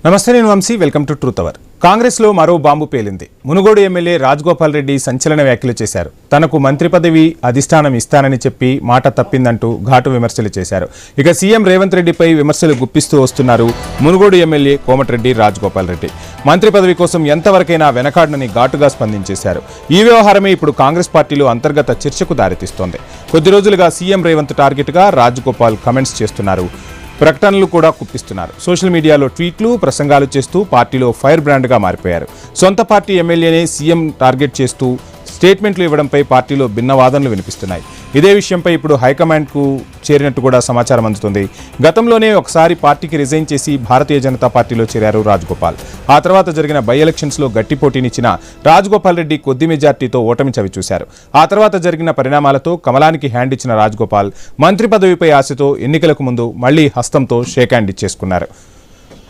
నమస్తే, నేను Vamshi. Welcome to truth hour. కాంగ్రెస్లో మరో బాంబు పేలింది. మునుగోడు ఎమ్మెల్యే రాజగోపాల్ రెడ్డి సంచలన వ్యాఖ్యలు చేశారు. తనకు మంత్రి పదవి అధిష్టానం ఇస్తానని చెప్పి మాట తప్పిందంటూ ఘాటు విమర్శలు చేశారు. ఇక సీఎం రేవంత్ రెడ్డిపై విమర్శలు గుప్పిస్తూ వస్తున్నారు మునుగోడు ఎమ్మెల్యే కోమటిరెడ్డి రాజగోపాల్ రెడ్డి. మంత్రి పదవి కోసం ఎంతవరకైనా వెనకాడనని ఘాటుగా స్పందించేశారు. ఈ వ్యవహారమే ఇప్పుడు కాంగ్రెస్ పార్టీలో అంతర్గత చర్చకు దారితీస్తోంది. కొద్ది రోజులుగా సీఎం రేవంత్ టార్గెట్గా రాజగోపాల్ కమెంట్స్ చేస్తున్నారు. ప్రకటనలు కూడా కుప్పిస్తున్నారు. సోషల్ మీడియాలో ట్వీట్లు, ప్రసంగాలు చేస్తూ పార్టీలో ఫైర్ బ్రాండ్గా మారిపోయారు. సొంత పార్టీ ఎమ్మెల్యేనే సీఎం టార్గెట్ చేస్తూ స్టేట్మెంట్లు ఇవ్వడంపై పార్టీలో భిన్న వాదనలు వినిపిస్తున్నాయి. ఇదే విషయంపై ఇప్పుడు హైకమాండ్కు చేరినట్టు కూడా సమాచారం అందుతుంది. గతంలోనే ఒకసారి పార్టీకి రిజైన్ చేసి భారతీయ జనతా పార్టీలో చేరారు రాజగోపాల్. ఆ తర్వాత జరిగిన బై ఎలక్షన్స్లో గట్టి పోటీనిచ్చిన రాజగోపాల్ రెడ్డి కొద్ది మెజార్టీతో ఓటమి చవిచూశారు. ఆ తర్వాత జరిగిన పరిణామాలతో కమలానికి హ్యాండ్ ఇచ్చిన రాజగోపాల్ మంత్రి పదవిపై ఆశతో ఎన్నికలకు ముందు మళ్లీ హస్తంతో షేక్ హ్యాండ్ ఇచ్చేసుకున్నారు.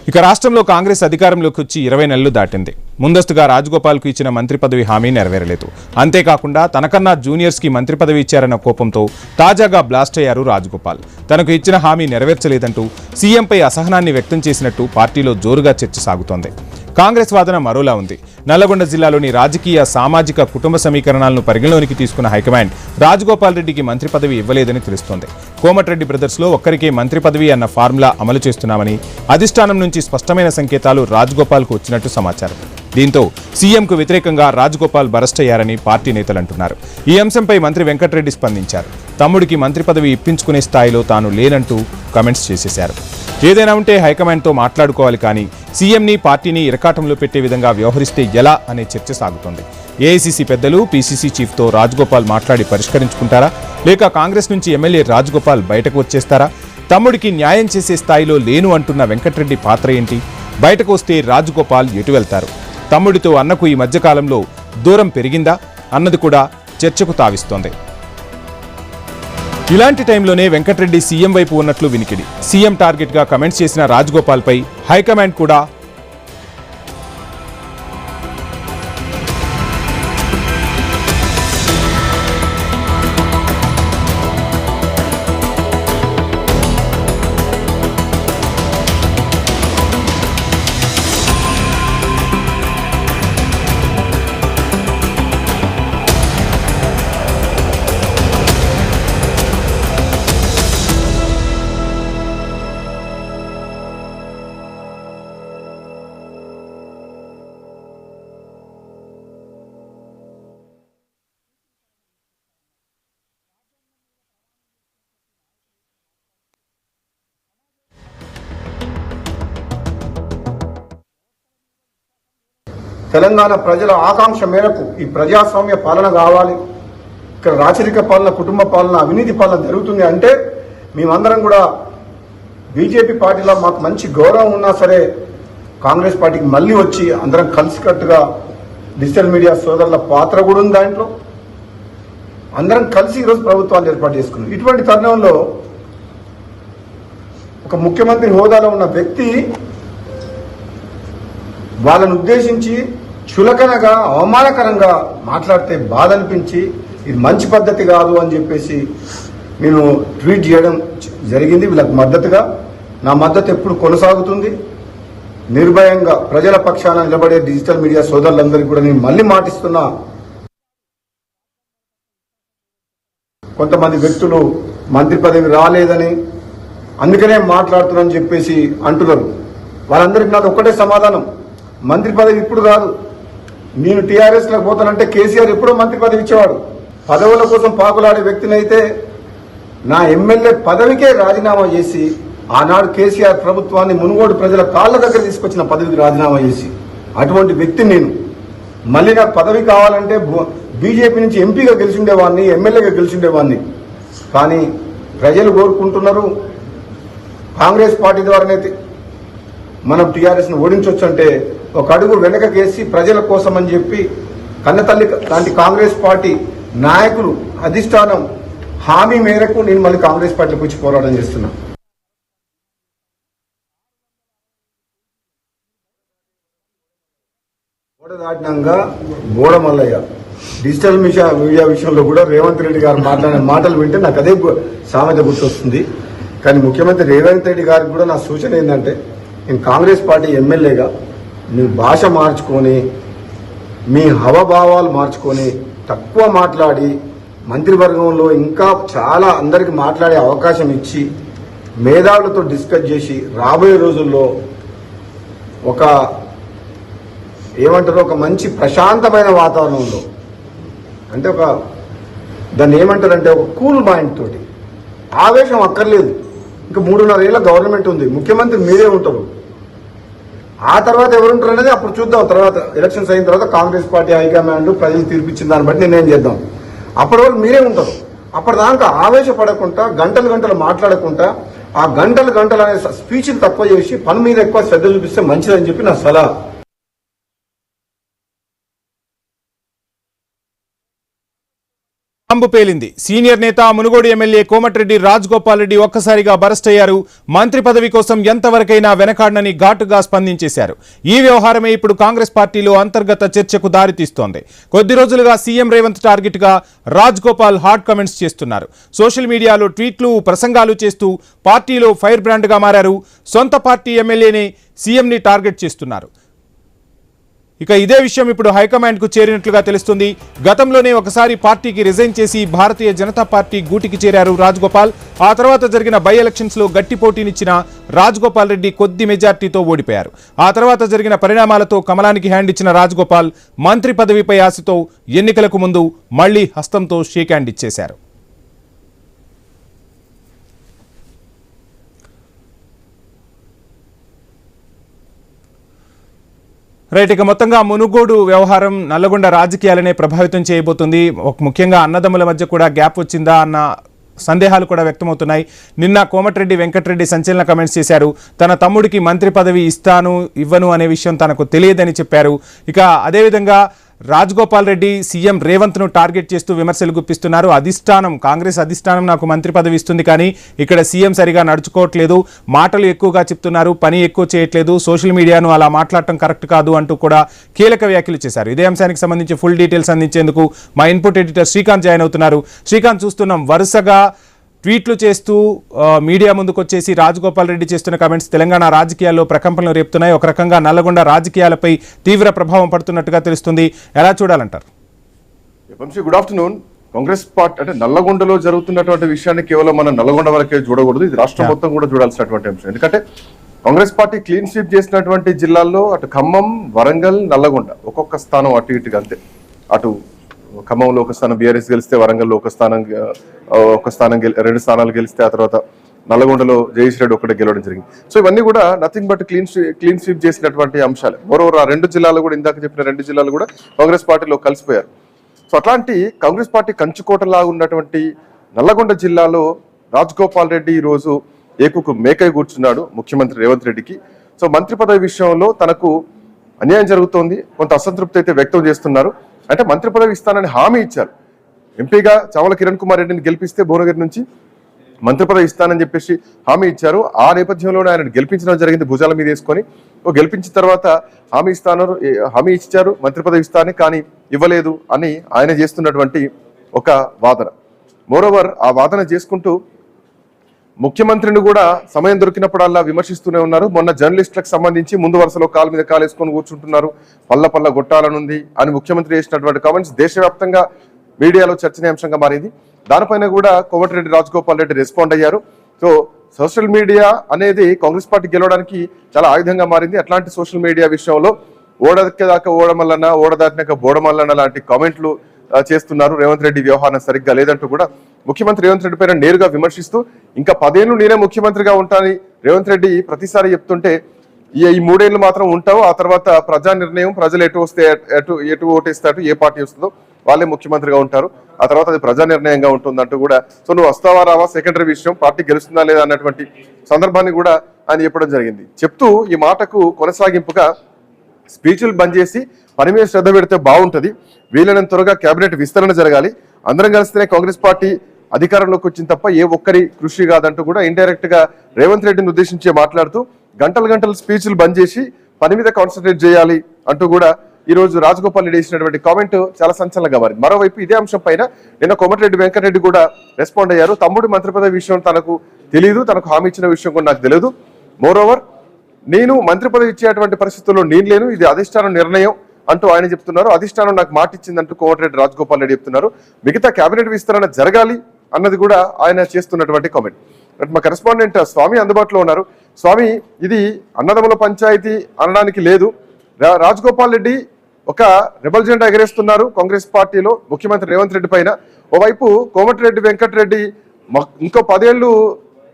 ఇక రాష్ట్రంలో కాంగ్రెస్ అధికారంలోకి వచ్చి 20 నెలలు దాటింది. ముందస్తుగా రాజగోపాల్కు ఇచ్చిన మంత్రి పదవి హామీ నెరవేరలేదు. అంతేకాకుండా తనకన్నా జూనియర్స్కి మంత్రి పదవి ఇచ్చారన్న కోపంతో తాజాగా బ్లాస్ట్ అయ్యారు రాజగోపాల్. తనకు ఇచ్చిన హామీ నెరవేర్చలేదంటూ సీఎంపై అసహనాన్ని వ్యక్తం చేసినట్టు పార్టీలో జోరుగా చర్చ సాగుతోంది. కాంగ్రెస్ వాదన మరోలా ఉంది. నల్లగొండ జిల్లాలోని రాజకీయ, సామాజిక, కుటుంబ సమీకరణాలను పరిగణలోనికి తీసుకున్న హైకమాండ్ రాజగోపాల్ రెడ్డికి మంత్రి పదవి ఇవ్వలేదని తెలుస్తోంది. కోమటిరెడ్డి బ్రదర్స్లో ఒక్కరికే మంత్రి పదవి అన్న ఫార్ములా అమలు చేస్తున్నామని అధిష్టానం నుంచి స్పష్టమైన సంకేతాలు రాజగోపాల్కు వచ్చినట్టు సమాచారం. దీంతో సీఎంకు వ్యతిరేకంగా రాజగోపాల్ బరస్ట్ అయ్యారని పార్టీ నేతలు అంటున్నారు. ఈ అంశంపై మంత్రి వెంకటరెడ్డి స్పందించారు. తమ్ముడికి మంత్రి పదవి ఇప్పించుకునే స్థాయిలో తాను లేనంటూ కమెంట్స్ చేసేశారు. ఏదైనా ఉంటే హైకమాండ్తో మాట్లాడుకోవాలి, కానీ సీఎంని, పార్టీని ఇరకాటంలో పెట్టే విధంగా వ్యవహరిస్తే ఎలా అనే చర్చ సాగుతోంది. ఏఐసీసీ పెద్దలు, పీసీసీ చీఫ్తో రాజగోపాల్ మాట్లాడి పరిష్కరించుకుంటారా, లేక కాంగ్రెస్ నుంచి ఎమ్మెల్యే రాజగోపాల్ బయటకు వచ్చేస్తారా? తమ్ముడికి న్యాయం చేసే స్థాయిలో లేను అంటున్న వెంకటరెడ్డి పాత్ర ఏంటి? బయటకు వస్తే రాజగోపాల్ ఎటు వెళ్తారు? తమ్ముడితో అన్నకు ఈ మధ్యకాలంలో దూరం పెరిగిందా అన్నది కూడా చర్చకు తావిస్తోంది. ఇలాంటి టైంలోనే వెంకటరెడ్డి సీఎం వైపు ఉన్నట్లు వినికిడి. సీఎం టార్గెట్గా కమెంట్స్ చేసిన రాజగోపాల్పై హైకమాండ్ కూడా తెలంగాణ ప్రజల ఆకాంక్ష మేరకు ఈ ప్రజాస్వామ్య పాలన కావాలి, ఇక్కడ రాచరిక పాలన, కుటుంబ పాలన, అవినీతి పాలన జరుగుతుంది అంటే మేమందరం కూడా బీజేపీ పార్టీలో మాకు మంచి గౌరవం ఉన్నా సరే కాంగ్రెస్ పార్టీకి మళ్ళీ వచ్చి అందరం కలిసికట్టుగా డిజిటల్ మీడియా సోదరుల పాత్ర కూడా ఉంది. దాంట్లో అందరం కలిసి ఈరోజు ప్రభుత్వాన్ని ఏర్పాటు చేసుకున్నాం. ఇటువంటి తరుణంలో ఒక ముఖ్యమంత్రి హోదాలో ఉన్న వ్యక్తి వాళ్ళను ఉద్దేశించి చులకనగా, అవమానకరంగా మాట్లాడితే బాధ అనిపించి ఇది మంచి పద్ధతి కాదు అని చెప్పేసి నేను ట్వీట్ చేయడం జరిగింది. వీళ్ళకి మద్దతుగా నా మద్దతు ఎప్పుడు కొనసాగుతుంది. నిర్భయంగా ప్రజల పక్షాన నిలబడే డిజిటల్ మీడియా సోదరులందరికీ కూడా నేను మళ్ళీ మాటిస్తున్నా. కొంతమంది వ్యక్తులు మంత్రి పదవి రాలేదని అందుకనే మాట్లాడుతున్నారని చెప్పేసి అంటున్నారు. వాళ్ళందరికీ నాది ఒక్కటే సమాధానం, మంత్రి పదవి ఇప్పుడు కాదు. నేను టీఆర్ఎస్లోకి పోతానంటే కేసీఆర్ ఎప్పుడో మంత్రి పదవి ఇచ్చేవాడు. పదవుల కోసం పాకులాడే వ్యక్తినైతే నా ఎమ్మెల్యే పదవికే రాజీనామా చేసి ఆనాడు కేసీఆర్ ప్రభుత్వాన్ని మునుగోడు ప్రజల కాళ్ళ దగ్గర తీసుకొచ్చిన పదవికి రాజీనామా చేసి అటువంటి వ్యక్తి నేను. మళ్ళీ నాకు పదవి కావాలంటే బీజేపీ నుంచి ఎంపీగా గెలిచిండేవాడిని, ఎమ్మెల్యేగా గెలిచిండేవాడిని. కానీ ప్రజలు కోరుకుంటున్నారు కాంగ్రెస్ పార్టీ ద్వారానైతే మనం టీఆర్ఎస్ను ఓడించవచ్చు అంటే ఒక అడుగు వెనకకేసి ప్రజల కోసం అని చెప్పి కన్నతల్లి లాంటి కాంగ్రెస్ పార్టీ నాయకులు, అధిష్టానం హామీ మేరకు నేను మళ్ళీ కాంగ్రెస్ పార్టీకి వచ్చి పోరాటం చేస్తున్నా. గోడ దాటినాక గోడ మల్లయ్య డిజిటల్ మీడియా విషయంలో కూడా రేవంత్ రెడ్డి గారు మాట్లాడిన మాటలు వింటే నాకు అదే సామెత గుర్తొస్తుంది. కానీ ముఖ్యమంత్రి రేవంత్ రెడ్డి గారికి కూడా నా సూచన ఏంటంటే నేను కాంగ్రెస్ పార్టీ ఎమ్మెల్యేగా మీ భాష మార్చుకొని మీ హవభావాలు మార్చుకొని తక్కువ మాట్లాడి మంత్రివర్గంలో ఇంకా చాలా అందరికి మాట్లాడే అవకాశం ఇచ్చి మేధావులతో డిస్కస్ చేసి రాబోయే రోజుల్లో ఒక ఏమంటారు ఒక మంచి ప్రశాంతమైన వాతావరణంలో అంటే ఒక దాన్ని ఏమంటారంటే ఒక కూల్ మైండ్ తోటి ఆవేశం అక్కర్లేదు. ఇంకా 3.5 ఏళ్ళ గవర్నమెంట్ ఉంది, ముఖ్యమంత్రి మీరే ఉంటారు. ఆ తర్వాత ఎవరుంటారు అనేది అప్పుడు చూద్దాం. తర్వాత ఎలక్షన్స్ అయిన తర్వాత కాంగ్రెస్ పార్టీ హైకమాండ్ ప్రజలు తీర్పిచ్చిన దాన్ని బట్టి నిర్ణయం చేద్దాం. అప్పటి వరకు మీరే ఉంటారు. అప్పటిదాకా ఆవేశపడకుండా గంటలు మాట్లాడకుండా ఆ గంటలు అనే స్పీచ్లు తక్కువ చేసి పని మీద ఎక్కువ శ్రద్ధ చూపిస్తే మంచిదని చెప్పి నా సలహా. బాంబు పేలింది. సీనియర్ నేత మునుగోడు ఎమ్మెల్యే కోమటిరెడ్డి రాజగోపాల్ రెడ్డి ఒక్కసారిగా బరస్ట్ అయ్యారు. మంత్రి పదవి కోసం ఎంతవరకైనా వెనకాడనని ఘాటుగా స్పందించేశారు. ఈ వ్యవహారమే ఇప్పుడు కాంగ్రెస్ పార్టీలో అంతర్గత చర్చకు దారితీస్తోంది. కొద్ది రోజులుగా సీఎం రేవంత్ టార్గెట్ గా రాజగోపాల్ హాట్ కామెంట్స్ చేస్తున్నారు. సోషల్ మీడియాలో ట్వీట్లు, ప్రసంగాలు చేస్తూ పార్టీలో ఫైర్ బ్రాండ్ గా మారారు. సొంత పార్టీ ఎమ్మెల్యేనే సీఎంని టార్గెట్ చేస్తున్నారు. ఇక ఇదే విషయం ఇప్పుడు హైకమాండ్ కు చేరినట్లుగా తెలుస్తుంది. గతంలోనే ఒకసారి పార్టీకి రిజైన్ చేసి భారతీయ జనతా పార్టీ గూటికి చేరారు రాజగోపాల్. ఆ తర్వాత జరిగిన బై ఎలక్షన్స్ లో గట్టి పోటీనిచ్చిన రాజగోపాల్ రెడ్డి కొద్ది మెజార్టీతో ఓడిపోయారు. ఆ తర్వాత జరిగిన పరిణామాలతో కమలానికి హ్యాండ్ ఇచ్చిన రాజగోపాల్ మంత్రి పదవిపై ఆశతో ఎన్నికలకు ముందు మళ్లీ హస్తంతో షేక్ హ్యాండ్ ఇచ్చేశారు. రైట్, ఇక మొత్తంగా మునుగోడు వ్యవహారం నల్లగొండ రాజకీయాలనే ప్రభావితం చేయబోతుంది. ముఖ్యంగా అన్నదమ్ముల మధ్య కూడా గ్యాప్ వచ్చిందా అన్న సందేహాలు కూడా వ్యక్తమవుతున్నాయి. నిన్న కోమటిరెడ్డి వెంకటరెడ్డి సంచలన కమెంట్స్ చేశారు. తన తమ్ముడికి మంత్రి పదవి ఇస్తాను ఇవ్వను అనే విషయం తనకు తెలియదని చెప్పారు. ఇక అదేవిధంగా రాజగోపాల్ రెడ్డి సీఎం రేవంత్ను టార్గెట్ చేస్తూ విమర్శలు గుప్పిస్తున్నారు. కాంగ్రెస్ అధిష్టానం నాకు మంత్రి పదవి ఇస్తుంది, కానీ ఇక్కడ సీఎం సరిగా నడుచుకోవట్లేదు, మాటలు ఎక్కువగా చెప్తున్నారు, పని ఎక్కువ చేయట్లేదు, సోషల్ మీడియాను అలా మాట్లాడటం కరెక్ట్ కాదు అంటూ కూడా కీలక వ్యాఖ్యలు చేశారు. ఇదే అంశానికి సంబంధించి ఫుల్ డీటెయిల్స్ అందించేందుకు మా ఇన్పుట్ ఎడిటర్ శ్రీకాంత్ జాయిన్ అవుతున్నారు. శ్రీకాంత్, చూస్తున్నాం వరుసగా ట్వీట్లు చేస్తూ మీడియా ముందుకు వచ్చేసి రాజగోపాల్ రెడ్డి చేస్తున్న కామెంట్స్ తెలంగాణ రాజకీయాల్లో ప్రకంపనలు రేపుతున్నాయి. ఒక రకంగా నల్లగొండ రాజకీయాలపై తీవ్ర ప్రభావం పడుతున్నట్టుగా తెలుస్తుంది. ఎలా చూడాలంటారు? Good afternoon. కాంగ్రెస్ పార్టీ అంటే నల్లగొండలో జరుగుతున్నటువంటి విషయాన్ని కేవలం మనం నల్లగొండ వరకే చూడకూడదు, ఇది రాష్ట్రం మొత్తం కూడా చూడాల్సినటువంటి అంశం. ఎందుకంటే కాంగ్రెస్ పార్టీ క్లీన్ స్వీప్ చేసినటువంటి జిల్లాల్లో అటు ఖమ్మం, వరంగల్, నల్లగొండ ఒక్కొక్క స్థానం అటు ఇటుగా అంతే. అటు ఖమ్మంలో ఒక స్థానం బీఆర్ఎస్ గెలిస్తే, వరంగల్లో ఒక స్థానం 2 స్థానాలు గెలిస్తే, ఆ తర్వాత నల్లగొండలో జయేష్ రెడ్డి ఒక్కటే గెలవడం జరిగింది. సో ఇవన్నీ కూడా నథింగ్ బట్ క్లీన్ స్వీప్ చేసినటువంటి అంశాలు. మరోవర్ ఆ 2 జిల్లాలు కూడా, ఇందాక చెప్పిన 2 జిల్లాలు కూడా కాంగ్రెస్ పార్టీలో కలిసిపోయారు. సో అట్లాంటి కాంగ్రెస్ పార్టీ కంచుకోటలాగా ఉన్నటువంటి నల్లగొండ జిల్లాలో రాజగోపాల్ రెడ్డి ఈ రోజు ఏకుకు మేకై కూర్చున్నాడు ముఖ్యమంత్రి రేవంత్ రెడ్డికి. సో మంత్రి పదవి విషయంలో తనకు అన్యాయం జరుగుతోంది, కొంత అసంతృప్తి అయితే వ్యక్తం చేస్తున్నారు. అంటే మంత్రి పదవి ఇస్తానని హామీ ఇచ్చారు. ఎంపీగా చావల కిరణ్ కుమార్ రెడ్డిని గెలిపిస్తే భువనగిరి నుంచి మంత్రి పదవి ఇస్తానని చెప్పేసి హామీ ఇచ్చారు. ఆ నేపథ్యంలోనే ఆయన గెలిపించడం జరిగింది, భుజాల మీద వేసుకొని. గెలిపించిన తర్వాత హామీ ఇచ్చారు మంత్రి పదవి ఇస్తానని, కానీ ఇవ్వలేదు అని ఆయన చేస్తున్నటువంటి ఒక వాదన. మోరోవర్ ఆ వాదన చేసుకుంటూ ముఖ్యమంత్రిని కూడా సమయం దొరికినప్పుడల్లా విమర్శిస్తూనే ఉన్నారు. మొన్న జర్నలిస్టులకు సంబంధించి ముందు వరుసలో కాలు మీద కాలేసుకొని కూర్చుంటున్నారు, పల్ల గొట్టాలనుంది అని ముఖ్యమంత్రి చేసినటువంటి కామెంట్స్ దేశవ్యాప్తంగా మీడియాలో చర్చనీయాంశంగా మారింది. దానిపైన కూడా కోమటిరెడ్డి రాజగోపాల్ రెడ్డి రెస్పాండ్ అయ్యారు. సో సోషల్ మీడియా అనేది కాంగ్రెస్ పార్టీ గెలవడానికి చాలా ఆయుధంగా మారింది. అట్లాంటి సోషల్ మీడియా విషయంలో ఓడదాకా ఓడమల్లన్న, ఓడదాటినాక బోడమల్లన్న లాంటి కామెంట్లు చేస్తున్నారు. రేవంత్ రెడ్డి వ్యవహారం సరిగ్గా లేదంటూ కూడా ముఖ్యమంత్రి రేవంత్ రెడ్డి పైన నేరుగా విమర్శిస్తూ, ఇంకా 10 ఏళ్ళు నేనే ముఖ్యమంత్రిగా ఉంటానని రేవంత్ రెడ్డి ప్రతిసారి చెప్తుంటే, ఈ 3 ఏళ్ళు మాత్రం ఉంటావు, ఆ తర్వాత ప్రజా నిర్ణయం, ప్రజలు ఎటు ఓటేస్తే ఏ పార్టీ వస్తుందో వాళ్ళే ముఖ్యమంత్రిగా ఉంటారు, ఆ తర్వాత అది ప్రజా నిర్ణయంగా ఉంటుందంటూ కూడా, సో నువ్వు వస్తావా రావా సెకండరీ విషయం, పార్టీ గెలుస్తుందా లేదా అన్నటువంటి సందర్భాన్ని కూడా ఆయన చెప్పడం జరిగింది. చెప్తూ ఈ మాటకు కొనసాగింపుగా స్పీచ్లు బంద్ చేసి పని మీద శ్రద్ధ పెడితే బాగుంటుంది, వీలైనంత త్వరగా కేబినెట్ విస్తరణ జరగాలి, అందరం కలిస్తేనే కాంగ్రెస్ పార్టీ అధికారంలోకి వచ్చింది తప్ప ఏ ఒక్కరి కృషి కాదంటూ కూడా ఇండైరెక్ట్ గా రేవంత్ రెడ్డిని ఉద్దేశించి మాట్లాడుతూ గంటలు స్పీచ్లు బంద్ చేసి పని మీద కాన్సన్ట్రేట్ చేయాలి అంటూ కూడా ఈ రోజు రాజగోపాల్ రెడ్డి చేసినటువంటి కామెంట్ చాలా సంచలనంగా మారింది. మరోవైపు ఇదే అంశం పైన నిన్న కోమటిరెడ్డి వెంకటరెడ్డి కూడా రెస్పాండ్ అయ్యారు. తమ్ముడు మంత్రి పదవి విషయం తనకు తెలియదు, తనకు హామీ ఇచ్చిన విషయం కూడా నాకు తెలియదు. మోరోవర్ నేను మంత్రి పదవి ఇచ్చేటువంటి పరిస్థితుల్లో నేను లేను, ఇది అధిష్టానం నిర్ణయం అంటూ ఆయన చెప్తున్నారు. అధిష్టానం నాకు మాట ఇచ్చిందంటూ కోమటిరెడ్డి రాజగోపాల్ రెడ్డి చెప్తున్నారు. మిగతా కేబినెట్ విస్తరణ జరగాలి అన్నది కూడా ఆయన చేస్తున్నటువంటి కామెంట్. మా కరెస్పాండెంట్ స్వామి అందుబాటులో ఉన్నారు. స్వామి, ఇది అన్నదమ్ముల పంచాయతీ అనడానికి లేదు. రాజగోపాల్ రెడ్డి ఒక రెబల్ జెండా ఎగరేస్తున్నారు కాంగ్రెస్ పార్టీలో ముఖ్యమంత్రి రేవంత్ రెడ్డి పైన. ఓవైపు కోమటిరెడ్డి వెంకటరెడ్డి ఇంకో 10 ఏళ్ళు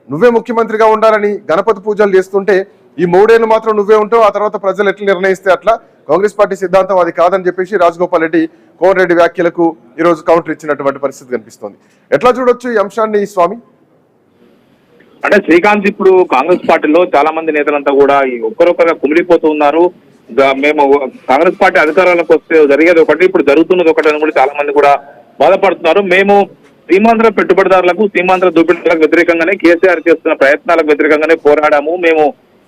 నువ్వే ముఖ్యమంత్రిగా ఉండాలని గణపతి పూజలు చేస్తుంటే ఈ 3 ఏళ్ళు మాత్రం నువ్వే ఉంటావు, ఆ తర్వాత ప్రజలు ఎట్లా నిర్ణయిస్తే అట్లా, కాంగ్రెస్ పార్టీ సిద్ధాంతం అది కాదని చెప్పేసి రాజగోపాల్ రెడ్డి కోమటిరెడ్డి వ్యాఖ్యలకు ఈ రోజు కౌంటర్ ఇచ్చినటువంటి పరిస్థితి కనిపిస్తోంది. ఎట్లా చూడొచ్చు ఈ అంశాన్ని స్వామి? అంటే శ్రీకాంత్, ఇప్పుడు కాంగ్రెస్ పార్టీలో చాలా మంది నేతలంతా కూడా ఒక్కరొక్కరుగా కుమిలిపోతూ ఉన్నారు. మేము కాంగ్రెస్ పార్టీ అధికారంలోకి వస్తే జరిగేది ఒకటి, ఇప్పుడు జరుగుతున్నది ఒకటి అని కూడా చాలా మంది కూడా బాధపడుతున్నారు. మేము సీమాంధ్ర పెట్టుబడిదారులకు, సీమాంధ్ర దోపిడీలకు వ్యతిరేకంగానే, కేసీఆర్ చేస్తున్న ప్రయత్నాలకు వ్యతిరేకంగానే పోరాడాము. మేము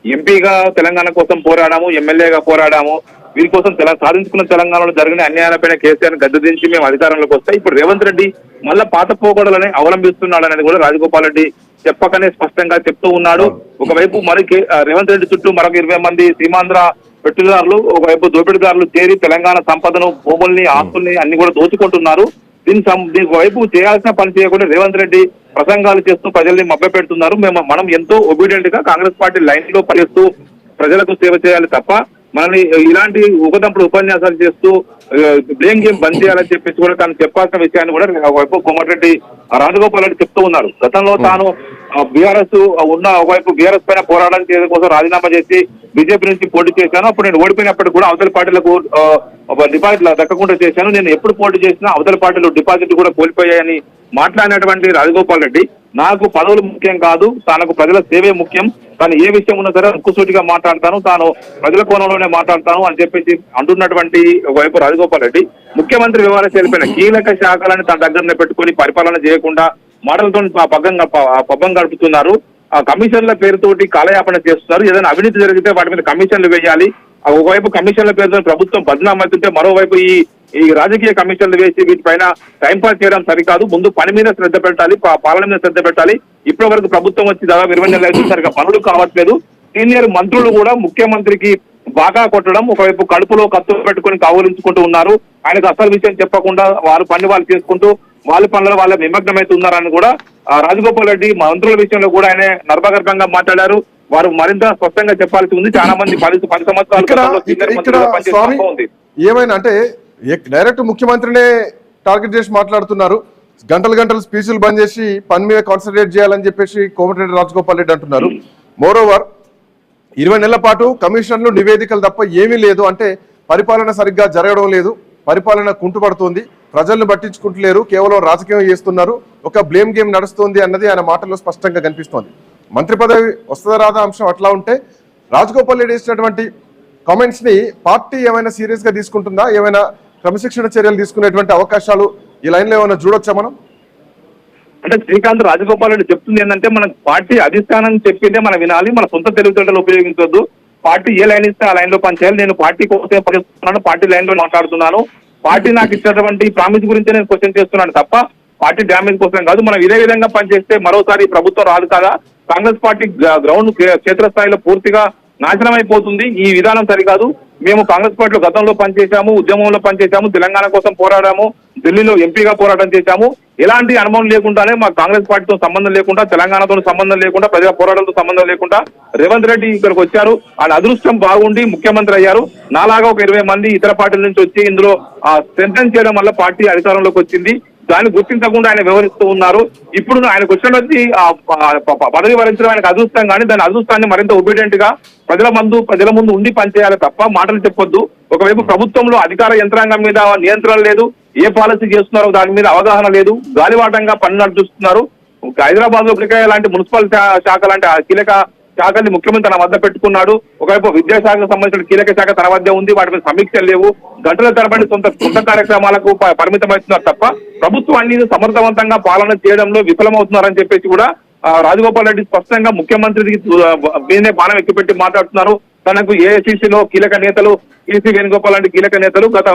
ఎంపీగా తెలంగాణ కోసం పోరాడాము, ఎమ్మెల్యేగా పోరాడాము. వీరి కోసం సాధించుకున్న తెలంగాణలో జరిగిన అన్యాయాలపైన కేసీఆర్ గద్దెదించి మేము అధికారంలోకి వస్తాయి. ఇప్పుడు రేవంత్ రెడ్డి మళ్ళా పాత పోకడలని అవలంబిస్తున్నాడు అనేది కూడా రాజగోపాల్ రెడ్డి చెప్పకనే స్పష్టంగా చెప్తూ ఉన్నాడు. ఒకవైపు మరి రేవంత్ రెడ్డి చుట్టూ మరొక 20 మంది సీమాంధ్ర పెట్టుదారులు, ఒకవైపు దోపిడీదారులు చేరి తెలంగాణ సంపదను, భూముల్ని, ఆస్తుల్ని అన్ని కూడా దోచుకుంటున్నారు. దీనికి వైపు చేయాల్సిన పని చేయకుండా రేవంత్ రెడ్డి ప్రసంగాలు చేస్తూ ప్రజల్ని మభ్యపెడుతున్నారు. మనం ఎంతో ఒబీడియంట్ గా కాంగ్రెస్ పార్టీ లైన్ లో పనిచేస్తూ ప్రజలకు సేవ చేయాలి తప్ప మనల్ని ఇలాంటి ఒకదంపుడు ఉపన్యాసాలు చేస్తూ బ్లేమ్ గేమ్ బంద్ చేయాలని చెప్పేసి కూడా తాను చెప్పాల్సిన విషయాన్ని కూడా ఒకవైపు కోమటిరెడ్డి రాజగోపాల్ రెడ్డి చెప్తూ ఉన్నారు. గతంలో తాను బీఆర్ఎస్ ఉన్న ఒకవైపు బీఆర్ఎస్ పైన పోరాటం చేయడం కోసం రాజీనామా చేసి బీజేపీ నుంచి పోటీ చేశాను. అప్పుడు నేను ఓడిపోయినప్పటికీ కూడా అవతల పార్టీలకు డిపాజిట్లు దక్కకుండా చేశాను. నేను ఎప్పుడు పోటీ చేసినా అవతల పార్టీలు డిపాజిట్లు కూడా కోల్పోయాయని మాట్లాడినటువంటి రాజగోపాల్ రెడ్డి, నాకు పదవులు ముఖ్యం కాదు, తనకు ప్రజల సేవే ముఖ్యం, తాను ఏ విషయం ఉన్నా సరే ముక్కుసూటిగా మాట్లాడతాను, తాను ప్రజల కోణంలోనే మాట్లాడతాను అని చెప్పేసి అంటున్నటువంటి ఒకవైపు రాజగోపాల్ రెడ్డి ముఖ్యమంత్రి వ్యవహార శైలిపైన కీలక శాఖలను తన దగ్గరనే పెట్టుకుని పరిపాలన చేయకుండా మాటలతో పబ్బం గడుపుతున్నారు. ఆ కమిషన్ల పేరుతోటి కాలయాపన చేస్తున్నారు. ఏదైనా అవినీతి జరిగితే వాటి మీద కమిషన్లు వేయాలి. ఒకవైపు కమిషన్ల పేరుతో ప్రభుత్వం బదనాం అవుతుంటే మరోవైపు ఈ రాజకీయ కమిషన్లు వేసి వీటిపైన టైంపాస్ చేయడం సరికాదు. ముందు పని మీద శ్రద్ధ పెట్టాలి, పాలన మీద శ్రద్ధ పెట్టాలి. ఇప్పటి వరకు ప్రభుత్వం వచ్చి దాదాపు 20 నెలలు అయితే సరిగా పనులు కావట్లేదు. సీనియర్ మంత్రులు కూడా ముఖ్యమంత్రికి బాగా కొట్టడం, ఒకవైపు కడుపులో కత్తులు పెట్టుకుని కావులించుకుంటూ ఉన్నారు. ఆయనకు అసలు విషయం చెప్పకుండా వారు పని వాళ్ళు చేసుకుంటూ వాళ్ళ పనులలో వాళ్ళ నిమగ్నమవుతున్నారని కూడా రాజగోపాల్ రెడ్డి మంత్రుల విషయంలో కూడా ఆయన నర్భగర్భంగా మాట్లాడారు. వారు మరింత స్పష్టంగా చెప్పాల్సి ఉంది. చాలా మంది 10 సంవత్సరాలు ఏమైనా అంటే డైరెక్ట్ ముఖ్యమంత్రినే టార్గెట్ చేసి మాట్లాడుతున్నారు. గంటలు స్పీచ్లు బంద్ చేసి పని మీద కాన్సన్ట్రేట్ చేయాలని చెప్పేసి కోమటిరెడ్డి రాజగోపాల్ రెడ్డి అంటున్నారు. మోరోవర్ 20 నెలల పాటు కమిషన్లు, నివేదికలు తప్ప ఏమీ లేదు. అంటే పరిపాలన సరిగ్గా జరగడం లేదు, పరిపాలన కుంటుపడుతుంది, ప్రజలను పట్టించుకుంటలేరు, కేవలం రాజకీయం చేస్తున్నారు, ఒక బ్లేమ్ గేమ్ నడుస్తుంది అన్నది ఆయన మాటల్లో స్పష్టంగా కనిపిస్తోంది. మంత్రి పదవి వస్తుందా రాదా అంశం అట్లా ఉంటే రాజగోపాల్ రెడ్డి ఇచ్చినటువంటి కామెంట్స్ ని పార్టీ ఏమైనా సీరియస్ గా తీసుకుంటుందా? ఏమైనా క్రమశిక్షణ చర్యలు తీసుకునేటువంటి అవకాశాలు ఈ లైన్ లో ఏమైనా చూడొచ్చా మనం? అంటే శ్రీకాంత్, రాజగోపాల్ రెడ్డి చెప్తుంది ఏంటంటే మన పార్టీ అధిష్టానం చెప్పిందే మనం వినాలి, మన సొంత తెలివితేటలు ఉపయోగించొద్దు. పార్టీ ఏ లైన్ ఇస్తే ఆ లైన్ లో పనిచేయాలి. నేను పార్టీ కోసం పనిచేస్తున్నాను, పార్టీ లైన్ లో మాట్లాడుతున్నాను, పార్టీ నాకు ఇచ్చినటువంటి ప్రామిస్ గురించి నేను క్వశ్చన్ చేస్తున్నాను తప్ప పార్టీ డ్యామేజ్ కోసం కాదు. మనం ఇదే విధంగా పనిచేస్తే మరోసారి ప్రభుత్వం రాదు కదా. కాంగ్రెస్ పార్టీ గ్రౌండ్ క్షేత్రస్థాయిలో పూర్తిగా నాశనం అయిపోతుంది. ఈ విధానం సరికాదు. మేము కాంగ్రెస్ పార్టీలో గతంలో పనిచేశాము, ఉద్యమంలో పనిచేశాము, తెలంగాణ కోసం పోరాడాము, ఢిల్లీలో ఎంపీగా పోరాటం చేశాము. ఎలాంటి అనుభవం లేకుండానే మా కాంగ్రెస్ పార్టీతో సంబంధం లేకుండా, తెలంగాణతో సంబంధం లేకుండా, ప్రజా పోరాటాలతో సంబంధం లేకుండా రేవంత్ రెడ్డి ఇక్కడికి వచ్చారు. ఆయన అదృష్టం బాగుండి ముఖ్యమంత్రి అయ్యారు. నాలాగా ఒక 20 మంది ఇతర పార్టీల నుంచి వచ్చి ఇందులో స్ట్రెంథెన్ చేయడం వల్ల పార్టీ అధికారంలోకి వచ్చింది. దాన్ని గుర్తించకుండా ఆయన వ్యవహరిస్తూ ఉన్నారు. ఇప్పుడు ఆయనకు వచ్చినటువంటి పదవి వరించడం ఆయనకు అదృష్టం, కానీ దాని అదృష్టాన్ని మరింత ఒబీడియంట్ గా ప్రజల ముందు ఉండి పనిచేయాలి తప్ప మాటలు చెప్పొద్దు. ఒకవైపు ప్రభుత్వంలో అధికార యంత్రాంగం మీద నియంత్రణ లేదు, ఏ పాలసీ చేస్తున్నారో దాని మీద అవగాహన లేదు, గాలివాటంగా పని నడుపుతున్నారు. హైదరాబాద్ లో లాంటి మున్సిపల్ శాఖ లాంటి కీలక శాఖల్ని ముఖ్యమంత్రి తన వద్ద పెట్టుకున్నాడు. ఒకవైపు విద్యాశాఖకు సంబంధించిన కీలక శాఖ తన వద్ద ఉంది, వాటి మీద సమీక్షలు లేవు. గంటల తరబడి సొంత కార్యక్రమాలకు పరిమితమవుతున్నారు తప్ప ప్రభుత్వాన్ని సమర్థవంతంగా పాలన చేయడంలో విఫలమవుతున్నారని చెప్పేసి కూడా రాజగోపాల్ రెడ్డి స్పష్టంగా ముఖ్యమంత్రికి దీన్నే బాణం ఎక్కిపెట్టి మాట్లాడుతున్నారు. తనకు ఏఐసీసీలో కీలక నేతలు, ఈసీ వేణుగోపాల్ లాంటి కీలక నేతలు గత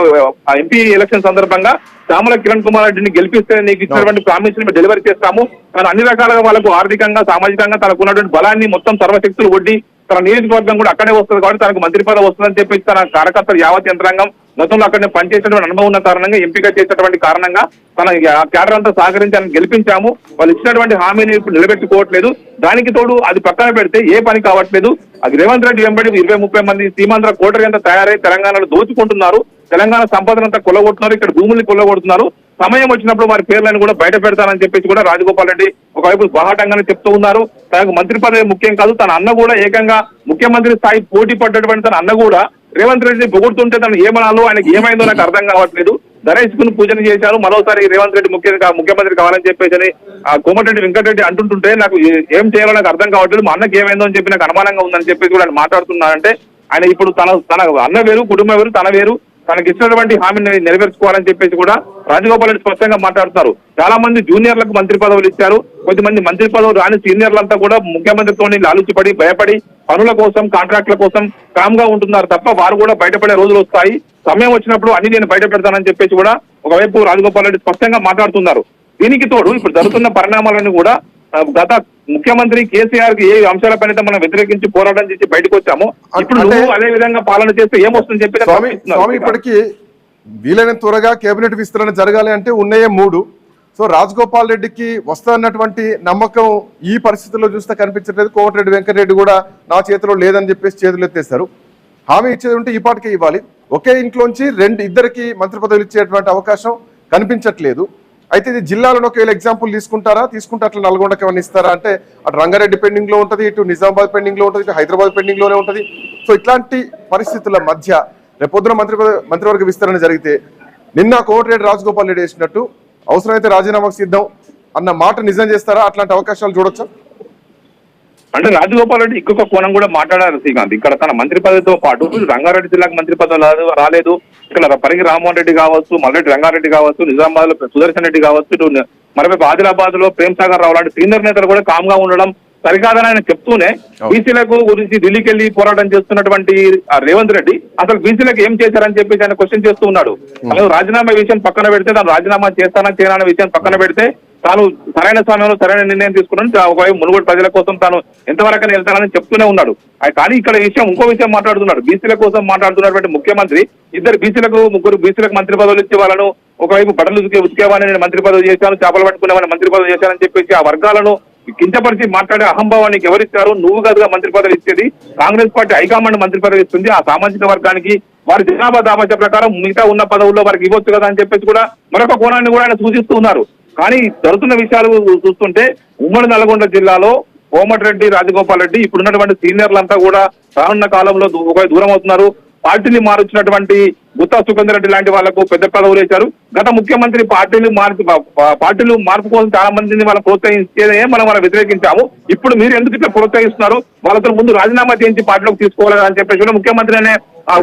ఎంపీ ఎలక్షన్ సందర్భంగా చామల కిరణ్ కుమార్ రెడ్డిని గెలిపిస్తే నీకు ఇచ్చినటువంటి ప్రామిస్ ని డెలివరీ చేస్తాము, తను అన్ని రకాలుగా వాళ్ళకు ఆర్థికంగా, సామాజికంగా తనకు ఉన్నటువంటి బలాన్ని మొత్తం సర్వశక్తులు ఒడ్డి తన నియోజకవర్గం కూడా అక్కడే వస్తుంది కాబట్టి తనకు మంత్రి పదవి వస్తుందని చెప్పేసి తన కార్యకర్తలు యావత్ యంత్రాంగం గతంలో అక్కడనే పనిచేసినటువంటి అనుభవం ఉన్న కారణంగా ఎంపిక చేసినటువంటి కారణంగా తన క్యాడర్ అంతా సహకరించి గెలిపించాము. వాళ్ళు ఇచ్చినటువంటి హామీని ఇప్పుడు నిలబెట్టుకోవట్లేదు. దానికి తోడు అది పక్కన పెడితే ఏ పని కావట్లేదు. అది రేవంత్ రెడ్డి వెంబడి 20-30 మంది సీమాంధ్ర కోటరీ అంతా తయారై తెలంగాణలో దోచుకుంటున్నారు. తెలంగాణ సంపదనంతా కొల్లగొడుతున్నారు. ఇక్కడ భూముల్ని కొల్లగొడుతున్నారు. సమయం వచ్చినప్పుడు వారి పేర్లను కూడా బయట పెడతానని చెప్పేసి కూడా రాజగోపాల్ రెడ్డి ఒకవైపు బాహాటంగానే చెప్తూ ఉన్నారు. తనకు మంత్రి పదవి ముఖ్యం కాదు, తన అన్న కూడా ఏకంగా ముఖ్యమంత్రి స్థాయి పోటీ పడ్డటువంటి తన అన్న కూడా రేవంత్ రెడ్డిని పొగుడుతుంటే తను ఏమనాలో ఆయనకి ఏమైందో నాకు అర్థం కావట్లేదు. ధరేసుకుని పూజన చేశారు. మరోసారి రేవంత్ రెడ్డి ముఖ్యమంత్రి కావాలని చెప్పేసి కోమటిరెడ్డి వెంకటరెడ్డి అంటుంటుంటే నాకు ఏం చేయాలో నాకు అర్థం కావట్లేదు. మా అన్నకి ఏమైందో అని చెప్పి నాకు అనుమానంగా ఉందని చెప్పేసి కూడా ఆయన మాట్లాడుతున్నారంటే ఆయన ఇప్పుడు తన అన్న వేరు, కుటుంబం వేరు, తన వేరు, తనకి ఇచ్చినటువంటి హామీని నెరవేర్చుకోవాలని చెప్పేసి కూడా రాజగోపాల్ రెడ్డి స్పష్టంగా మాట్లాడుతున్నారు. చాలా మంది జూనియర్లకు మంత్రి పదవులు ఇచ్చారు. కొద్దిమంది మంత్రి పదవులు రాని సీనియర్లంతా కూడా ముఖ్యమంత్రితో లాలుచిపడి భయపడి పనుల కోసం కాంట్రాక్టుల కోసం కామ్ గా ఉంటున్నారు తప్ప వారు కూడా బయటపడే రోజులు వస్తాయి. సమయం వచ్చినప్పుడు అన్ని నేను బయట పెడతానని చెప్పేసి కూడా ఒకవైపు రాజగోపాల్ రెడ్డి స్పష్టంగా మాట్లాడుతున్నారు. దీనికి తోడు ఇప్పుడు జరుగుతున్న పరిణామాలను కూడా గత ముఖ్యమంత్రి కేసీఆర్ కి ఏ అంశాలపైన మనం వ్యతిరేకించి పోరాటం చేసి బయటకు వచ్చాము. ఇప్పుడు నువ్వు అదే విధంగా పాలన చేస్తే ఏమొస్తుందని చెప్పి స్వామి ఇప్పటికీ వీలైన త్వరగా కేబినెట్ విస్తరణ జరగాలి అంటే ఉన్నాయే 3. సో రాజగోపాల్ రెడ్డికి వస్తున్నటువంటి నమ్మకం ఈ పరిస్థితుల్లో చూస్తే కనిపించట్లేదు. కోమటిరెడ్డి వెంకటరెడ్డి కూడా నా చేతిలో లేదని చెప్పేసి చేతులు ఎత్తేస్తారు. హామీ ఇచ్చేది ఉంటే ఈ పాటికే ఇవ్వాలి. ఒకే ఇంట్లోంచి ఇద్దరికి మంత్రి పదవులు ఇచ్చేటువంటి అవకాశం కనిపించట్లేదు. అయితే ఇది జిల్లాలను ఒకవేళ ఎగ్జాంపుల్ తీసుకుంటే అట్లా నల్గొండకి ఏమైనా ఇస్తారా అంటే అటు రంగారెడ్డి పెండింగ్ లో ఉంటుంది, ఇటు నిజామాబాద్ పెండింగ్ లో ఉంటుంది, ఇటు హైదరాబాద్ పెండింగ్ లోనే ఉంటుంది. సో ఇట్లాంటి పరిస్థితుల మధ్య రేపొద్దున మంత్రివర్గ విస్తరణ జరిగితే నిన్న కోమటిరెడ్డి రాజగోపాల్ రెడ్డి వేసినట్టు అవసరమైతే రాజీనామాకు సిద్ధం అన్న మాట నిజం చేస్తారా? అట్లాంటి అవకాశాలు చూడొచ్చా? అంటే రాజగోపాల్ రెడ్డి ఇంకొక కోణం కూడా మాట్లాడారు శ్రీకాంత్. ఇక్కడ తన మంత్రి పదవితో పాటు రంగారెడ్డి జిల్లాకు మంత్రి పదవి రాలేదు. ఇక్కడ పరిగి రామ్మోహన్ రెడ్డి కావచ్చు, మల్లెడ్డి రంగారెడ్డి కావచ్చు, నిజామాబాద్ లో సుదర్శన్ రెడ్డి కావచ్చు, ఇటు మరోవైపు ఆదిలాబాద్ లో ప్రేమ్ సాగర్ రావు లాంటి సీనియర్ నేతలు కూడా కామ్ గా ఉండడం సరికాదని ఆయన చెప్తూనే బీసీలకు గురించి ఢిల్లీకి వెళ్లి పోరాటం చేస్తున్నటువంటి రేవంత్ రెడ్డి అసలు బీసీలకు ఏం చేశారని చెప్పేసి ఆయన క్వశ్చన్ చేస్తూ ఉన్నాడు. అసలు రాజీనామా విషయం పక్కన పెడితే, తాను రాజీనామా చేస్తానా చేయనా విషయం పక్కన పెడితే తాను సరైన సమయంలో సరైన నిర్ణయం తీసుకున్నాను, ఒకవైపు మునుగోడు ప్రజల కోసం తాను ఎంతవరకు వెళ్తానని చెప్తూనే ఉన్నాడు. కానీ ఇక్కడ ఇంకో విషయం మాట్లాడుతున్నాడు. బీసీల కోసం మాట్లాడుతున్నటువంటి ముఖ్యమంత్రి ముగ్గురు బీసీలకు మంత్రి పదవులు ఇచ్చే వాళ్ళను ఒకవైపు బట్టలు ఉతికేవాడిని నేను మంత్రి పదవి చేశాను, చేపలు పట్టుకునేవాడిని మంత్రి పదవి చేశానని చెప్పేసి ఆ వర్గాలను కించపరిచి మాట్లాడే అహంభావానికి ఎవరిస్తారు? నువ్వు కాదుగా మంత్రి పదవి ఇచ్చేది, కాంగ్రెస్ పార్టీ హైకమాండ్ మంత్రి పదవి ఇస్తుంది. ఆ సామాజిక వర్గానికి వారి జనాభా దామాష ప్రకారం మిగతా ఉన్న పదవుల్లో వారికి ఇవ్వచ్చు కదా అని చెప్పేసి కూడా మరొక కోణాన్ని కూడా ఆయన సూచిస్తూ ఉన్నారు. కానీ జరుగుతున్న విషయాలు చూస్తుంటే ఉమ్మడి నల్గొండ జిల్లాలో కోమటిరెడ్డి రాజగోపాల్ రెడ్డి ఇప్పుడున్నటువంటి సీనియర్లంతా కూడా రానున్న కాలంలో ఒక దూరం అవుతున్నారు. పార్టీని మారుచ్చినటువంటి గుత్తా సుఖేందర్ రెడ్డి లాంటి వాళ్లకు పెద్ద పదవులు వేశారు. గత ముఖ్యమంత్రి పార్టీలు మార్పు కోసం చాలా మందిని మనం ప్రోత్సహించేదే మనం వ్యతిరేకించాము. ఇప్పుడు మీరు ఎందుకు ఇట్లా ప్రోత్సహిస్తున్నారు? వాళ్ళతో ముందు రాజీనామా చేయించి పార్టీలోకి తీసుకోవాలి అని చెప్పేసి కూడా ముఖ్యమంత్రి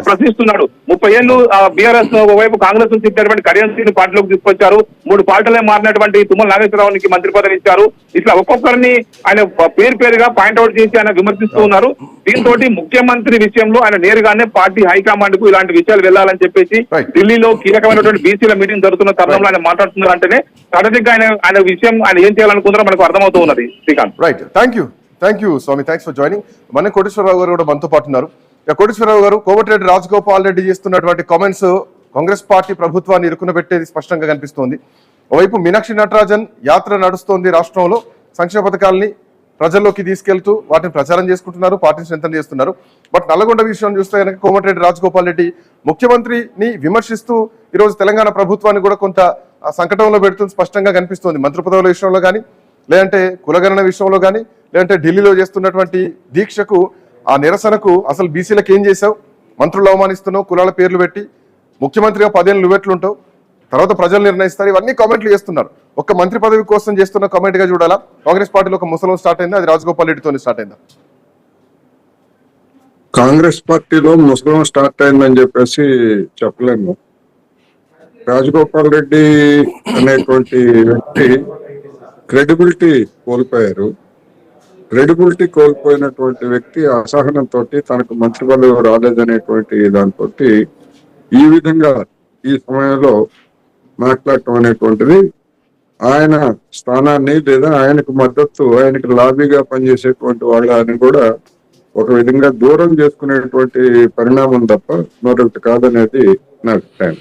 ప్రశ్నిస్తున్నాడు. 30 ఏళ్లు బీఆర్ఎస్ ఒకవైపు కాంగ్రెస్ నుంచి ఇచ్చినటువంటి కరెన్సీని పార్టీలోకి తీసుకొచ్చారు. 3 పార్టీలే మారినటువంటి తుమ్మల నాగేశ్వరరావుకి మంత్రి పదవి ఇచ్చారు. ఇట్లా ఒక్కొక్కరిని ఆయన పేరుగా పాయింట్అవుట్ చేసి ఆయన విమర్శిస్తూ ఉన్నారు. దీంతో ముఖ్యమంత్రి విషయంలో ఆయన నేరుగానే పార్టీ హైకమాండ్ కు ఇలాంటి విషయాలు వెళ్లాలని చెప్పేసి ఢిల్లీలో కీలకమైనటువంటి బీసీల మీటింగ్ జరుగుతున్న తరుణంలో ఆయన మాట్లాడుతున్నారు. అంటేనే సడన్ గా ఆయన విషయం ఆయన ఏం చేయాలనుకుంటారో మనకు అర్థమవుతూ ఉన్నది. శ్రీకాంత్, రైట్, థ్యాంక్ యూ స్వామి, థ్యాంక్స్ ఫర్ జాయినింగ్. మన కోటేశ్వరరావు గారు కూడా మనతో పాటు ఉన్నారు. కోటేశ్వరరావు గారు, కోమటిరెడ్డి రాజగోపాల్ రెడ్డి చేస్తున్నటువంటి కామెంట్స్ కాంగ్రెస్ పార్టీ ప్రభుత్వాన్ని ఇరుకునబెట్టేది స్పష్టంగా కనిపిస్తోంది. ఓవైపు మీనాక్షి నటరాజన్ యాత్ర నడుస్తోంది, రాష్ట్రంలో సంక్షేమ పథకాలని ప్రజల్లోకి తీసుకెళ్తూ వాటిని ప్రచారం చేసుకుంటున్నారు, పార్టీని స్ట్రెంథన్ చేస్తున్నారు. బట్ నల్గొండ విషయం చూస్తే కనుక కోమటిరెడ్డి రాజగోపాల్ రెడ్డి ముఖ్యమంత్రిని విమర్శిస్తూ ఈరోజు తెలంగాణ ప్రభుత్వాన్ని కూడా కొంత సంకటంలో పెడుతుంది స్పష్టంగా కనిపిస్తోంది. మంత్రి పదవుల విషయంలో కానీ, లేదంటే కులగణన విషయంలో కానీ, లేదంటే ఢిల్లీలో చేస్తున్నటువంటి దీక్షకు ఆ నిరసనకు అసలు బీసీలకు ఏం చేశావు, మంత్రులు అవమానిస్తున్నావు, కులాల పేర్లు పెట్టి ముఖ్యమంత్రిగా 10 ఏళ్ళు నువ్వెట్లుంటావు, తర్వాత ప్రజలు నిర్ణయిస్తారు, ఇవన్నీ కామెంట్లు చేస్తున్నారు. ఒక్క మంత్రి పదవి కోసం చేస్తున్న కామెంట్ గా చూడాలా? కాంగ్రెస్ పార్టీలో ఒక ముసలం స్టార్ట్ అయిందా? అది రాజగోపాల్ రెడ్డితో స్టార్ట్ అయిందా? కాంగ్రెస్ పార్టీలో ముసలం స్టార్ట్ అయిందని చెప్పేసి చెప్పలేము. రాజగోపాల్ రెడ్డి అనేటువంటి వ్యక్తి క్రెడిబిలిటీ కోల్పోయారు. క్రెడిబిలిటీ కోల్పోయినటువంటి వ్యక్తి అసహనంతో తనకు మంత్రి పదవి రాలేదనేటువంటి దాంతో ఈ విధంగా ఈ సమయంలో మాట్లాడటం అనేటువంటిది ఆయన స్థానాన్ని లేదా ఆయనకు మద్దతు, ఆయనకు లాబీగా పనిచేసేటువంటి వాళ్ళని కూడా ఒక విధంగా దూరం చేసుకునేటువంటి పరిణామం తప్ప మరొకటి కాదనేది నా అభిప్రాయం.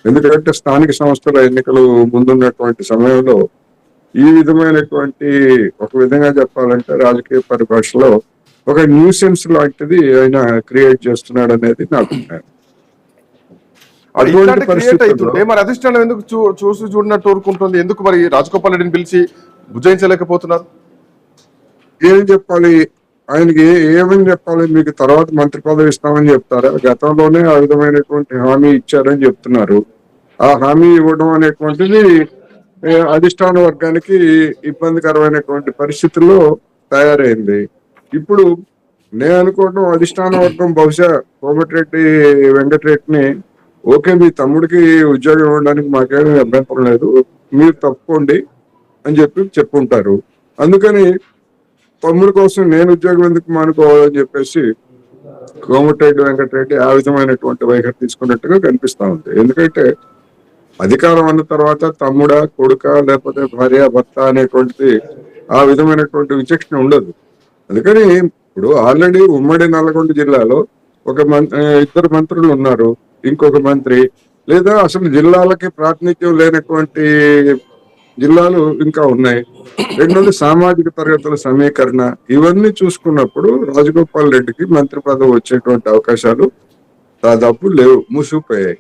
ఎందుకంటే స్థానిక సంస్థల ఎన్నికలు ముందున్నటువంటి సమయంలో ఈ విధమైనటువంటి ఒక విధంగా చెప్పాలంటే రాజకీయ పరిభాషలో ఒక న్యూసెన్స్ లాంటిది ఆయన క్రియేట్ చేస్తున్నాడు అనేది నా అభిప్రాయం. అటువంటి క్రియేట్ పరిస్థితుల్లో అవుతుంటే మరి అధిష్టానం ఎందుకు చూసి చూడనట్టు ఊరుకుంటుంది? ఎందుకు మరి రాజగోపాల్ రెడ్డిని పిలిచి బుజ్జాయించలేకపోతున్నారు? ఏం చెప్పాలి ఆయనకి? ఏమని చెప్పాలి? మీకు తర్వాత మంత్రి పదవి ఇస్తామని చెప్తారా? గతంలోనే ఆ విధమైనటువంటి హామీ ఇచ్చారని చెప్తున్నారు. ఆ హామీ ఇవ్వడం అనేటువంటిది అధిష్టాన వర్గానికి ఇబ్బందికరమైనటువంటి పరిస్థితుల్లో తయారైంది. ఇప్పుడు నేను అనుకోవడం అధిష్టాన వర్గం బహుశా కోమటిరెడ్డి వెంకటరెడ్డిని ఓకే మీ తమ్ముడికి ఉద్యోగం ఇవ్వడానికి మాకేమీ అభ్యంతరం లేదు, మీరు తప్పుకోండి అని చెప్పుంటారు. అందుకని తమ్ముడి కోసం నేను ఉద్యోగం ఎందుకు మానుకోవాలని చెప్పేసి కోమటిరెడ్డి వెంకటరెడ్డి ఆ విధమైనటువంటి వైఖరి తీసుకున్నట్టుగా కనిపిస్తా ఉంది. ఎందుకంటే అధికారం అన్న తర్వాత తమ్ముడా కొడుక లేకపోతే భార్య భర్త అనేటువంటిది ఆ విధమైనటువంటి విచక్షణ ఉండదు. అందుకని ఇప్పుడు ఆల్రెడీ ఉమ్మడి నల్గొండ జిల్లాలో ఇద్దరు మంత్రులు ఉన్నారు, ఇంకొక మంత్రి, లేదా అసలు జిల్లాలకి ప్రాతినిధ్యం లేనటువంటి జిల్లాలు ఇంకా ఉన్నాయి. రెండోది సామాజిక తరగతుల సమీకరణ. ఇవన్నీ చూసుకున్నప్పుడు రాజగోపాల్ రెడ్డికి మంత్రి పదవి వచ్చేటువంటి అవకాశాలు దాదాపు లేవు, మూసిపోయాయి.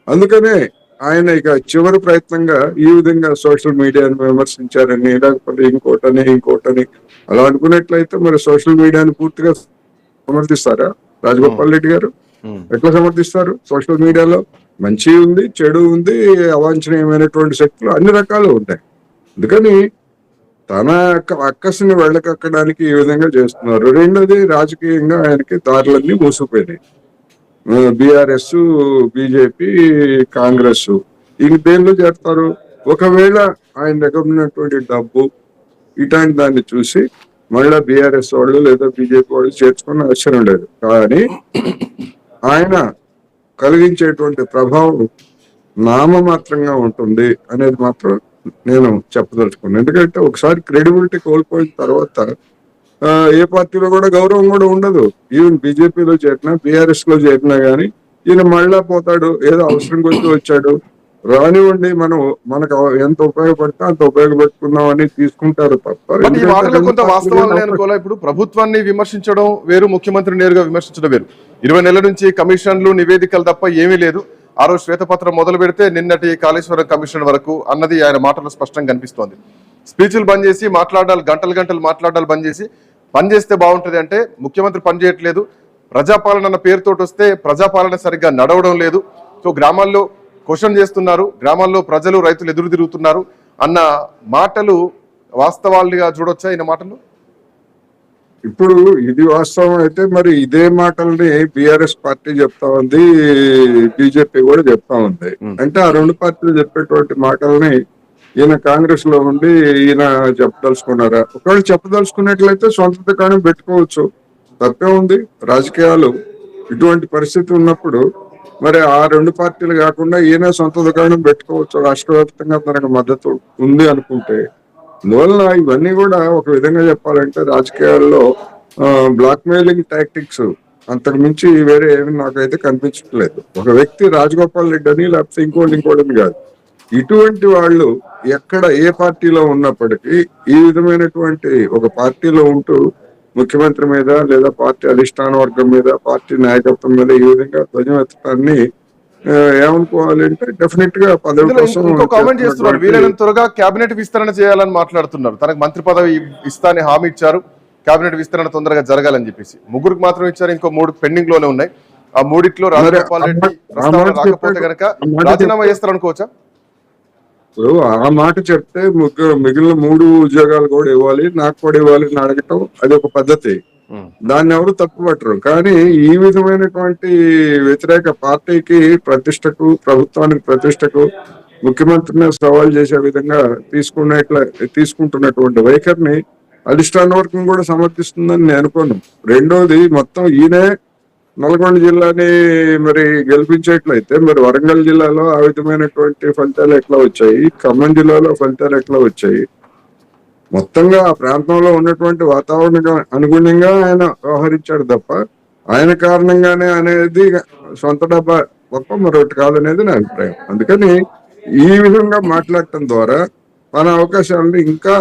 అందుకనే ఆయన ఇక చివరి ప్రయత్నంగా ఈ విధంగా సోషల్ మీడియాను విమర్శించారని లేకపోతే ఇంకోటని అలా అనుకున్నట్లయితే మరి సోషల్ మీడియాను పూర్తిగా సమర్థిస్తారా రాజగోపాల్ రెడ్డి గారు? ఎట్లా సమర్థిస్తారు? సోషల్ మీడియాలో మంచి ఉంది, చెడు ఉంది, అవాంఛనీయమైనటువంటి శక్తులు అన్ని రకాలు ఉంటాయి. అందుకని తన అక్కసుని వెళ్ళకక్కడానికి ఈ విధంగా చేస్తున్నారు. రెండోది రాజకీయంగా ఆయనకి దారులన్నీ మూసిపోయినాయి. బీఆర్ఎస్, బీజేపీ, కాంగ్రెస్ ఇంక దేనిలో చేస్తారు? ఒకవేళ ఆయన దగ్గర ఉన్నటువంటి డబ్బు ఇట్లాంటి దాన్ని చూసి మళ్ళా బీఆర్ఎస్ వాళ్ళు లేదా బీజేపీ వాళ్ళు చేర్చుకున్న అవసరం లేదు. కానీ ఆయన కలిగించేటువంటి ప్రభావం నామమాత్రంగా ఉంటుంది అనేది మాత్రం నేను చెప్పదలుచుకున్నాను. ఎందుకంటే ఒకసారి క్రెడిబిలిటీ కోల్పోయిన తర్వాత ఏ పార్టీలో కూడా గౌరవం కూడా ఉండదు. ఈవెన్ బీజేపీలో చేరినా బీఆర్ఎస్ లో చేరినా గానీ ఈయన మళ్ళా పోతాడు, ఏదో అవసరం గురించి వచ్చాడు, రానివ్వండి మనకు ఎంత ఉపయోగపడితే అంత ఉపయోగపెట్టుకుందాం అని తీసుకుంటారు తప్ప. ఈ వాటిలో కొంత వాస్తవాలు అనుకోలే. ఇప్పుడు ప్రభుత్వాన్ని విమర్శించడం వేరు, ముఖ్యమంత్రి నేరుగా విమర్శించడం వేరు. 20 నెలల నుంచి కమిషన్లు, నివేదికలు తప్ప ఏమీ లేదు. ఆ రోజు శ్వేతపత్రం మొదలు పెడితే నిన్నటి కాళేశ్వరం కమిషన్ వరకు అన్నది ఆయన మాటలు స్పష్టంగా కనిపిస్తోంది. స్పీచ్లు బంద్ చేసి మాట్లాడాలి, గంటలు మాట్లాడాలి బంద్ చేసి పని చేస్తే బాగుంటది అంటే ముఖ్యమంత్రి పని చేయట్లేదు. ప్రజాపాలన అన్న పేరుతోటి వస్తే ప్రజాపాలన సరిగ్గా నడవడం లేదు. సో గ్రామాల్లో క్వశ్చన్ చేస్తున్నారు, గ్రామాల్లో ప్రజలు రైతులు ఎదురు తిరుగుతున్నారు అన్న మాటలు వాస్తవాలుగా చూడొచ్చా ఈయన మాటలు? ఇప్పుడు ఇది వాస్తవం అయితే మరి ఇదే మాటల్ని బీఆర్ఎస్ పార్టీ చెప్తా ఉంది, బీజేపీ కూడా చెప్తా ఉంది. అంటే ఆ రెండు పార్టీలు చెప్పేటువంటి మాటల్ని ఈయన కాంగ్రెస్ లో ఉండి ఈయన చెప్పదలుచుకున్నారా? ఒకవేళ చెప్పదలుచుకున్నట్లయితే సొంత దుకాణం పెట్టుకోవచ్చు, తప్పే ఉంది. రాజకీయాలు ఇటువంటి పరిస్థితి ఉన్నప్పుడు మరి ఆ రెండు పార్టీలు కాకుండా ఈయన సొంత దుకాణం పెట్టుకోవచ్చు. రాష్ట్ర వ్యాప్తంగా తనకు మద్దతు ఉంది అనుకుంటే. అందువలన ఇవన్నీ కూడా ఒక విధంగా చెప్పాలంటే రాజకీయాల్లో బ్లాక్ మెయిలింగ్ టాక్టిక్స్ అంతకు మించి వేరే ఏమి నాకైతే కనిపించట్లేదు. ఒక వ్యక్తి రాజగోపాల్ రెడ్డి అని లేకపోతే ఇంకోటి కాదు, ఇటువంటి వాళ్ళు ఎక్కడ ఏ పార్టీలో ఉన్నప్పటికీ ఈ విధమైనటువంటి ఒక పార్టీలో ఉంటూ ముఖ్యమంత్రి మీద లేదా పార్టీ అధిష్టాన వర్గం మీద, పార్టీ నాయకత్వం మీద ఈ విధంగా ధ్వజం ఎత్తడాన్ని ఏమనుకోవాలి అంటే డెఫినెట్ గా పదవి కోసం కామెంట్ చేస్తున్నారు. వీలైనంత త్వరగా కేబినెట్ విస్తరణ చేయాలని మాట్లాడుతున్నారు. తనకు మంత్రి పదవి ఇస్తానని హామీ ఇచ్చారు, కేబినెట్ విస్తరణ తొందరగా జరగాలని చెప్పేసి. ముగ్గురికి మాత్రం ఇచ్చారు, ఇంకో 3 పెండింగ్ లోనే ఉన్నాయి. ఆ 3ట్లో రాజగోపాల్ రెడ్డి ప్రస్తావన రాకపోతే కనుక రాజీనామా చేస్తారు అనుకోవచ్చా? ఆ మాట చెప్తే మిగిలిన 3 ఉద్యోగాలు కూడా ఇవ్వాలి, నాకు కూడా ఇవ్వాలి అని అడగటం అది ఒక పద్ధతి. దాన్ని ఎవరు తప్పుపట్టరు. కానీ ఈ విధమైనటువంటి వ్యతిరేక పార్టీకి ప్రతిష్టకు, ప్రభుత్వానికి ప్రతిష్టకు ముఖ్యమంత్రిని సవాల్ చేసే విధంగా తీసుకుంటున్నటువంటి వైఖరిని అధిష్టాన వర్గం కూడా సమర్థిస్తుందని నేను అనుకోను. రెండోది మొత్తం ఈయనే నల్గొండ జిల్లాని మరి గెలిపించేట్లయితే మరి వరంగల్ జిల్లాలో ఆ విధమైనటువంటి ఫలితాలు ఎట్లా వచ్చాయి, ఖమ్మం జిల్లాలో ఫలితాలు ఎట్లా వచ్చాయి, మొత్తంగా ఆ ప్రాంతంలో ఉన్నటువంటి వాతావరణం అనుగుణంగా ఆయన వ్యవహరించాడు తప్ప ఆయన కారణంగానే అనేది సొంత డబ్బా తప్ప మరొకటి కాదనేది నా అభిప్రాయం. అందుకని ఈ విధంగా మాట్లాడటం ద్వారా మన అవకాశాలను ఇంకా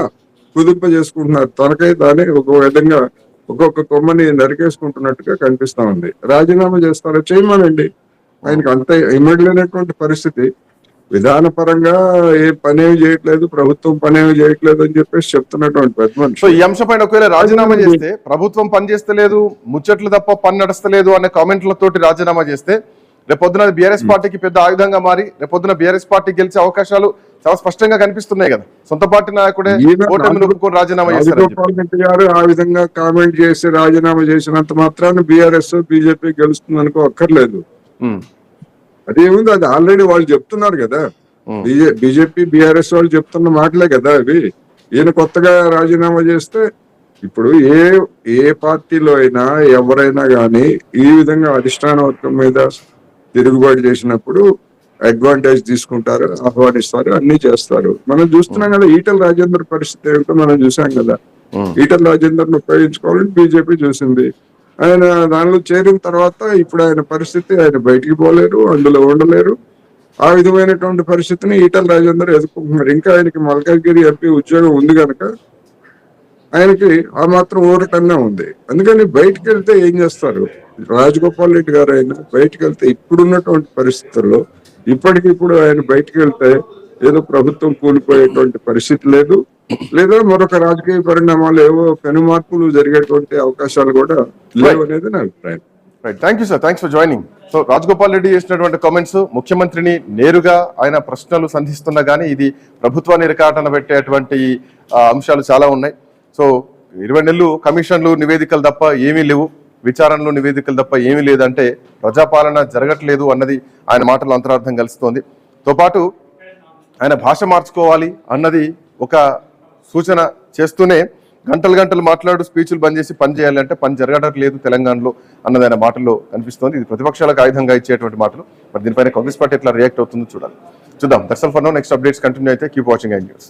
కుదింప చేసుకుంటున్నారు. తనకై తానే ఒక విధంగా ఒక్కొక్క కొమ్మని నరికేసుకుంటున్నట్టుగా కనిపిస్తా ఉంది. రాజీనామా చేస్తారో చేయమనండి, ఆయనకు అంత ఇమ్మడలేనటువంటి పరిస్థితి. విధానపరంగా ఏ పనేమి చేయట్లేదు, ప్రభుత్వం పనేమి చేయట్లేదు అని చెప్పేసి చెప్తున్నటువంటి పెద్ద సో మనిషి. ఈ అంశంపైన ఒకవేళ రాజీనామా చేస్తే ప్రభుత్వం పనిచేస్తలేదు, ముచ్చట్లు తప్ప పని నడుస్తలేదు అనే కామెంట్లతోటి రాజీనామా చేస్తే రేపొద్దున బీఆర్ఎస్ పార్టీకి పెద్ద ఆయుధంగా మారి రేపొద్దున బీఆర్ఎస్ పార్టీ గెలిచే అవకాశాలు చాలా స్పష్టంగా కనిపిస్తున్నాయి కదా. సొంత పార్టీ నాయకుడే ఓటమిని ఒప్పుకొని రాజీనామా చేశారు. రాజగోపాల్ రెడ్డి గారు ఆ విధంగా కామెంట్ చేసి రాజీనామా చేసినంత మాత్రాన బీఆర్ఎస్ బీజేపీ గెలుస్తుంది అనుకో అక్కర్లేదు. అదేముంది, అది ఆల్రెడీ వాళ్ళు చెప్తున్నారు కదా. బీజేపీ బీఆర్ఎస్ వాళ్ళు చెప్తున్న మాటలే కదా అవి. ఈయన కొత్తగా రాజీనామా చేస్తే ఇప్పుడు ఏ పార్టీలో అయినా ఎవరైనా కానీ ఈ విధంగా అధిష్టాన వర్గం మీద తిరుగుబాటు చేసినప్పుడు అడ్వాంటేజ్ తీసుకుంటారు, ఆహ్వానిస్తారు, అన్ని చేస్తారు. మనం చూస్తున్నాం కదా ఈటల రాజేందర్ పరిస్థితి ఏమిటో మనం చూసాం కదా. ఈటల రాజేందర్ను ఉపయోగించుకోవాలని బీజేపీ చూసింది. ఆయన దానిలో చేరిన తర్వాత ఇప్పుడు ఆయన పరిస్థితి, ఆయన బయటికి పోలేరు, అందులో ఉండలేరు. ఆ విధమైనటువంటి పరిస్థితిని ఈటల రాజేందర్ ఎదుర్కొంటున్నారు. ఇంకా ఆయనకి మల్కాజ్గిరి ఎంపీ ఉద్యోగం ఉంది కనుక ఆయనకి ఆ మాత్రం ఊరటన్నా ఉంది. అందుకని బయటకు వెళ్తే ఏం చేస్తారు? రాజగోపాల్ రెడ్డి గారు ఆయన బయటకు వెళ్తే ఇప్పుడున్నటువంటి పరిస్థితుల్లో ఇప్పటికిప్పుడు ఆయన బయటకు వెళ్తే ఏదో ప్రభుత్వం కూలిపోయేటువంటి పరిస్థితి లేదు, లేదా మరొక రాజకీయ పరిణామాలు ఏవో పెను మార్పులు జరిగేటువంటి అవకాశాలు కూడా లేవు అనేది నా అభిప్రాయం. Right, thank you sir, thanks for joining. So Rajagopal Reddy చేసినటువంటి కామెంట్స్ ముఖ్యమంత్రిని నేరుగా ఆయన ప్రశ్నలు సంధిస్తున్నా కానీ ఇది ప్రభుత్వాన్ని రికార్డన పెట్టేటువంటి అంశాలు చాలా ఉన్నాయి. సో 20 నెలలు కమిషన్లు నివేదికలు తప్ప ఏమీ లేవు, విచారణలు నివేదికలు తప్ప ఏమీ లేదంటే ప్రజాపాలన జరగట్లేదు అన్నది ఆయన మాటలో అంతరార్థం కలుస్తోంది. తో పాటు ఆయన భాష మార్చుకోవాలి అన్నది ఒక సూచన చేస్తూనే గంటలు మాట్లాడు స్పీచ్లు బంద్ చేసి పని చేయాలంటే పని జరగట్లేదు తెలంగాణలో అన్నది ఆయన మాటల్లో కనిపిస్తోంది. ఇది ప్రతిపక్షాలకు ఆయుధంగా ఇచ్చేటువంటి మాటలు. మరి దీనిపైన కాంగ్రెస్ పార్టీ ఎట్లా రియాక్ట్ అవుతుందో చూడాలి. చూద్దాం. That's all for now. Next updates continue అయితే కీప్ వాచింగ్ ఐ న్యూస్.